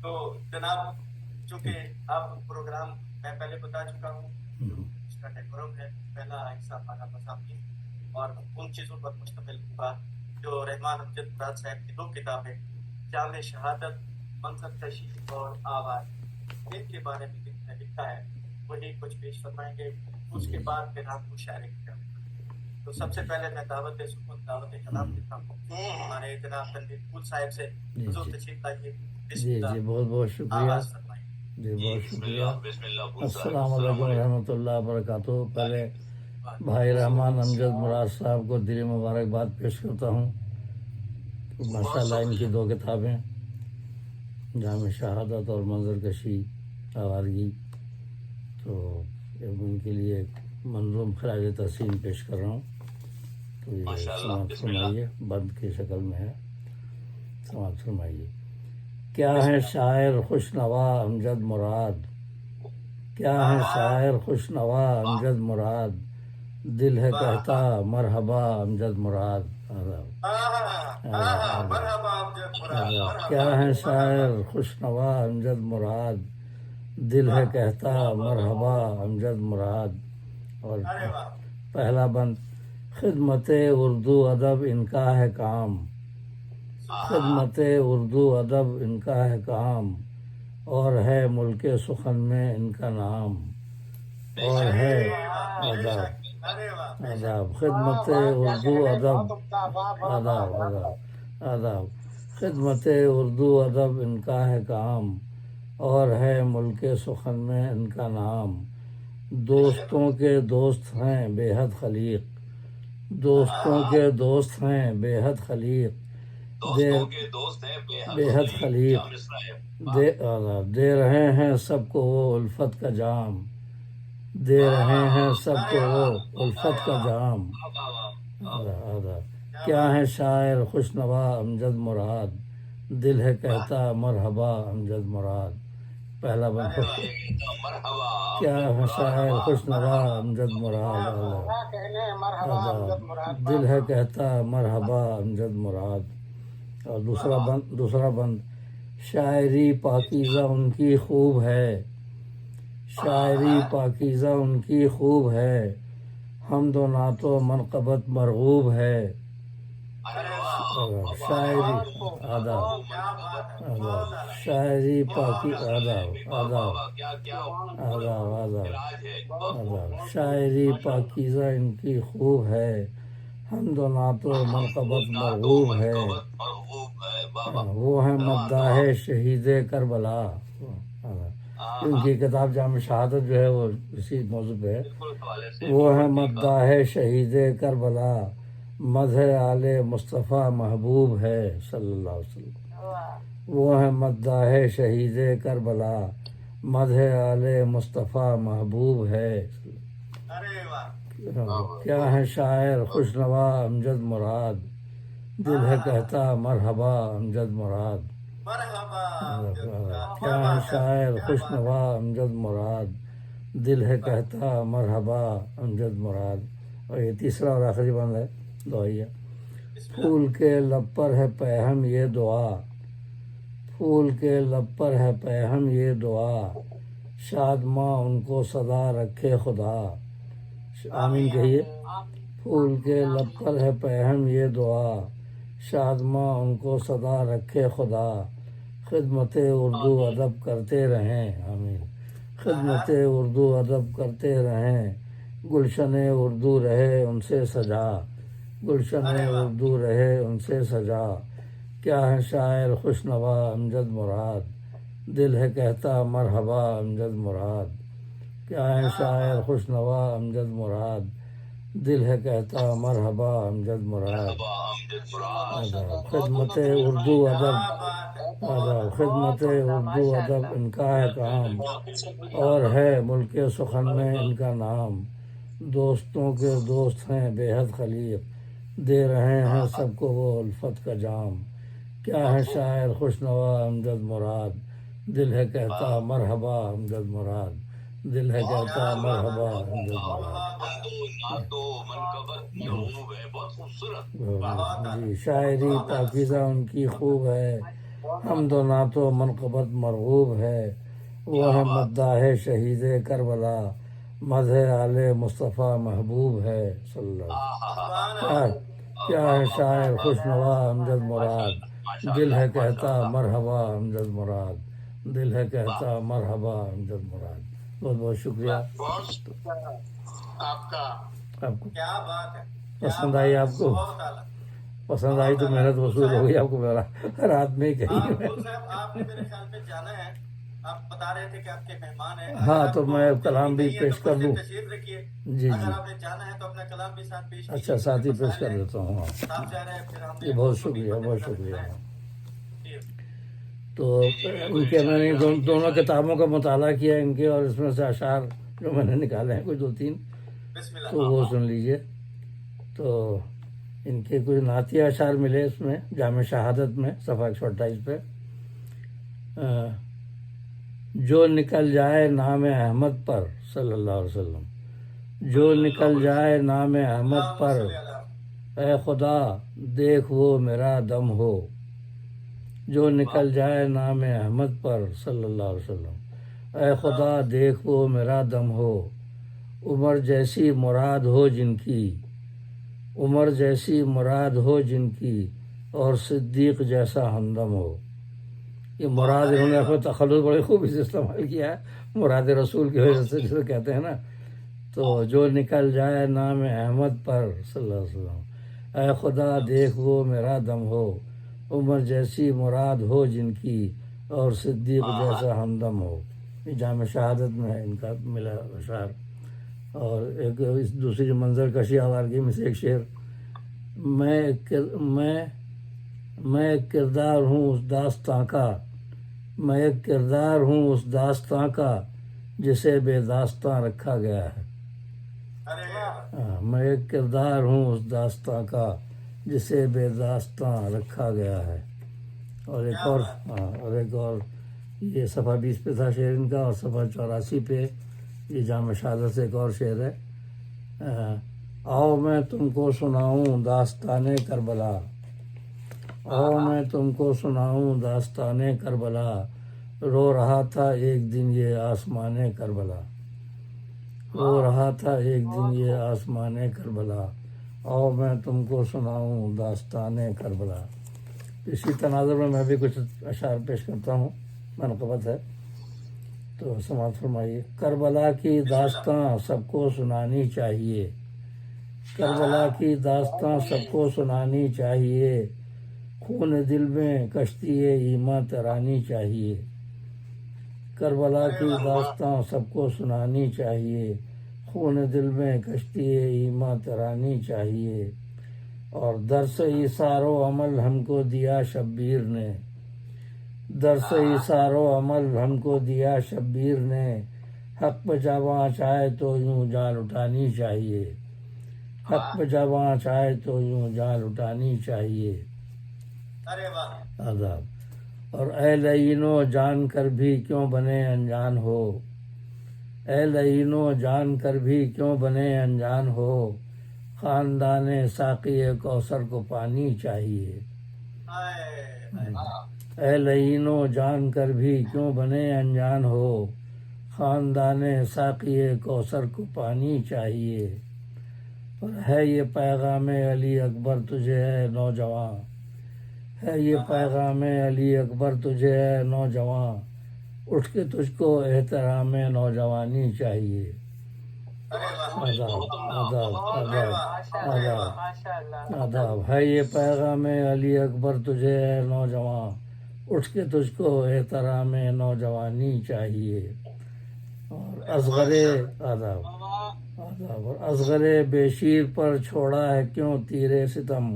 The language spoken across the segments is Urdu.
تو جناب چونکہ اب پروگرام میں پہلے بتا چکا ہوں اس کا ڈیکورم ہے، پہلا حصہ ہمارا مضامین اور ان چیزوں پر مشتمل ہوگا جو رحمان امجد مراد صاحب کی 2 کتابیں جامع شہادت، منظر کشی اور آواز، ان کے بارے میں لکھا ہے، وہی کچھ پیش فرمائیں گے. اس کے بعد پھر ہم مشاعرے کی جائیں. تو سب سے پہلے میں دعوت سکون، دعوت کلام دیتا ہوں ہمارے جناب تنویر پھول صاحب سے. حضور تشریف لائیے. جی بہت بہت شکریہ. آواز فرمائیے. جی بہت شکریہ. السلام علیکم ورحمۃ اللہ وبرکاتہ. پہلے بھائی رحمان امجد مراد صاحب کو دلی مبارکباد پیش کرتا ہوں. ماشاء اللہ ان کی 2 کتابیں جامع شہادت اور منظر کشی آوارگی، تو ان کے لیے منظوم خراج تحسین پیش کر رہا ہوں. تو یہ سماعت فرمائیے، بند کی شکل میں ہے، سماعت فرمائیے. کیا ہے شاعر خوش نوا امجد مراد، کیا ہے شاعر خوش نوا امجد مراد، دل ہے کہتا مرحبا امجد مراد. کیا ہے شاعر خوش نوا امجد مراد، دل ہے کہتا مرحبا امجد مراد. اور پہلا بند: خدمت اردو ادب ان کا ہے کام، خدمت اردو ادب ان کا ہے کام، اور ہے ملک سخن میں ان کا نام، اور ہے آداب خدمت اردو ادب، آداب خدمت اردو ادب ان کا ہے کام، اور ہے ملک سخن میں ان کا نام. دوستوں کے دوست ہیں بے حد خلیق، دوستوں کے دوست ہیں بے حد خلیق، بے حد خلیق، دے رہے ہیں سب کو وہ الفت کا جام، دے رہے ہیں سب کو وہ الفت کا جام. کیا ہے شاعر خوش نوا امجد مراد، دل ہے کہتا مرحبا امجد مراد. پہلا بند: کیا ہے شاعر خوش نوا امجد مراد، دل ہے کہتا مرحبا امجد مراد. اور دوسرا بند: شاعری پاکیزہ ان کی خوب ہے، شاعری پاکیزہ ان کی خوب ہے، حمد و نعت و منقبت مرغوب ہے. شاعری شاعری شاعری پاکیزہ ان کی خوب ہے، حمد و نعت و منقبت مرغوب ہے. وہ ہے مداح شہید کربلا، ان کی کتاب جامع شہادت جو ہے وہ اسی موضوع پہ ہے. وہ ہے مداح شہید کربلا، مدح آل مصطفیٰ محبوب ہے صلی اللہ علیہ وسلم. وہ ہے مداح شہید کربلا، مدح آل مصطفیٰ محبوب ہے. کیا ہے شاعر خوش نوا امجد مراد، دل ہے کہتا مرحبا امجد مراد. کیا ہے شاعر خوش نوا امجد مراد، دل ہے کہتا مرحبا امجد مراد. اور یہ تیسرا اور آخری بند ہے، دعائیہ. پھول کے لب پر ہے پیہم یہ دعا، پھول کے لب پر ہے پیہم یہ دعا، شاد ماں ان کو سدا رکھے خدا. آمین کہیے. پھول کے لب پر ہے پیہم یہ دعا، شاد ماں ان کو سدا رکھے خدا. خدمت اردو ادب کرتے رہیں، آمین. خدمت اردو ادب کرتے رہیں، گلشن اردو رہے ان سے سجا، گلشن اردو رہے ان سے سجا. کیا ہے شاعر خوش نوا امجد مراد، دل ہے کہتا مرحبا امجد مراد. کیا ہے شاعر خوش نوا امجد مراد، دل ہے کہتا مرحبا امجد مراد. خدمت اردو ادب، خدمت اردو ادب ان کا ہے کام، اور ہے ملک سخن میں ان کا نام. دوستوں کے دوست ہیں بے حد خلیق، دے رہے ہیں سب کو وہ الفت کا جام. کیا ہے شاعر خوش نوا امجد مراد، دل ہے کہتا مرحبا امجد مراد، دل ہے کہتا مرحبا امجد مراد. جی شاعری پاکیزہ ان کی خوب ہے، حمد و نعت و منقبت مرغوب ہے، وہ ہے مداح شہید کربلا، مدح آل مصطفیٰ محبوب ہے صلی اللہ علیہ وسلم۔ کیا ہے شاعر خوشنوا امجد مراد، دل ہے کہتا مرحبا امجد مراد، دل ہے کہتا مرحبا امجد مراد۔ بہت بہت شکریہ بہت شکریہ آپ کا، آپ کو۔ کیا بات ہے، پسند آئی آپ کو؟ بہت اعلیٰ۔ پسند آئی تو محنت وصول ہو گئی آپ کو، میرا رات میں ہی کہی گل صاحب آپ نے میرے خیال میں جانا ہے، آپ بتا رہے تھے کہ آپ کے مہمان ہیں۔ ہاں تو میں کلام بھی پیش کر دوں۔ تشریف رکھیے، جی اگر جی، آپ نے جانا ہے تو اپنا کلام بھی ساتھ پیش اچھا ساتھ ہی پیش کر دیتا ہوں۔ ہاں صاحب جا رہے ہیں، پھر ہم جی، بہت شکریہ بہت شکریہ۔ جی۔ تو ان کے میں نے دونوں کتابوں کا مطالعہ کیا ان کے، اور اس میں سے اشعار جو میں نے نکالے ہیں کچھ 2-3 بسم اللہ۔ تو وہ سن لیجئے۔ تو ان کے کچھ نعتیہ اشعار ملے اس میں، جامع شہادت میں صفحہ 128 پہ۔ جو نکل جائے نام احمد پر صلی اللہ علیہ وسلم، جو نکل جائے نام احمد پر، اے خدا دیکھ وہ میرا دم ہو، جو نکل جائے نام احمد پر صلی اللہ علیہ وسلم، اے خدا دیکھ وہ میرا دم ہو، عمر جیسی مراد ہو جن کی، عمر جیسی مراد ہو جن کی، اور صدیق جیسا ہمدم ہو۔ یہ مراد انہوں نے اپنے تخلص بڑے خوبی سے استعمال کیا ہے، مراد رسول کی وجہ سے جسے کہتے ہیں نا۔ تو جو نکل جائے نام احمد پر صلی اللہ علیہ وسلم، اے خدا دیکھ وہ میرا دم ہو، عمر جیسی مراد ہو جن کی، اور صدیق جیسا ہمدم ہو۔ یہ جامع شہادت میں ہے ان کا ملا اشعار۔ اور ایک اس دوسری منظر کشی آوارگی میں سے ایک شعر، میں ایک کردار ہوں اس داستاں کا، میں ایک کردار ہوں اس داستاں کا، جسے بے داستاں رکھا گیا ہے۔ میں ایک کردار ہوں اس داستاں کا، جسے بے داستاں رکھا گیا ہے۔ اور ایک اور یہ صفحہ 20 پہ تھا شعر ان کا، اور صفحہ 84 پہ یہ جامع شہادت سے ایک اور شعر ہے۔ آؤ میں تم کو سناؤں داستان کربلا، آؤ میں تم کو سناؤں داستان کربلا، رو رہا تھا ایک دن یہ آسمان کربلا، رو رہا تھا ایک دن یہ آسمان کربلا، آؤ میں تم کو سناؤں داستان کربلا۔ اسی تناظر میں بھی کچھ اشعار پیش کرتا ہوں، منقبت ہے تو سماعت فرمائیے۔ کربلا کی داستاں سب کو سنانی چاہیے، کربلا کی داستاں سب کو سنانی چاہیے، خون دل میں کشتی ایمان ترانی چاہیے، کربلا کی داستاں سب کو سنانی چاہیے، خون دل میں کشتی ایمان ترانی چاہیے، اور درس ایثار و عمل ہم کو دیا شبیر نے، درس ایثار و عمل ہم کو دیا شبیر نے، حق پہ جواں چاہے تو یوں جان اٹھانی چاہیے، حق پہ جواں چاہے تو یوں جان اٹھانی چاہیے۔ آداب۔ اور اے لعینو جان کر بھی کیوں بنے انجان ہو، اے لعینو جان کر بھی کیوں بنے انجان ہو، خاندان ساقی کوثر کو پانی چاہیے، اے لعینو جان کر بھی کیوں بنے انجان ہو، خاندان ساقی کوثر کو پانی چاہیے۔ اور ہے یہ پیغام علی اکبر تجھے ہے نوجواں، ہے یہ پیغام علی اکبر تجھے ہے نوجواں، اٹھ کے تجھ کو احترام نوجوانی چاہیے۔ آداب آداب آداب آداب آداب۔ ہے یہ پیغام علی اکبر تجھے ہے نوجواں، اٹھ کے تجھ کو احترام نوجوانی چاہیے۔ اور اصغر آداب آداب۔ اور اصغر بے شیر پر چھوڑا ہے کیوں تیرے ستم،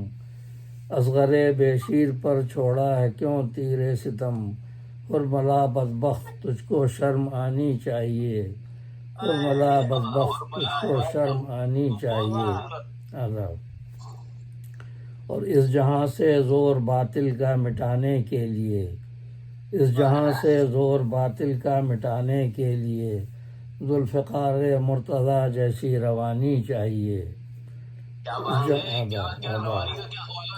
اصغر بے شیر پر چھوڑا ہے کیوں تیرے ستم، حرملا بدبخت تجھ کو شرم آنی چاہیے، حرملا بدبخت تجھ کو شرم آنی چاہیے۔ آداب۔ اور اس جہاں سے زور باطل کا مٹانے کے لیے، اس جہاں سے زور باطل کا مٹانے کے لیے، ذوالفقار مرتضیٰ جیسی روانی چاہیے۔ آداب آداب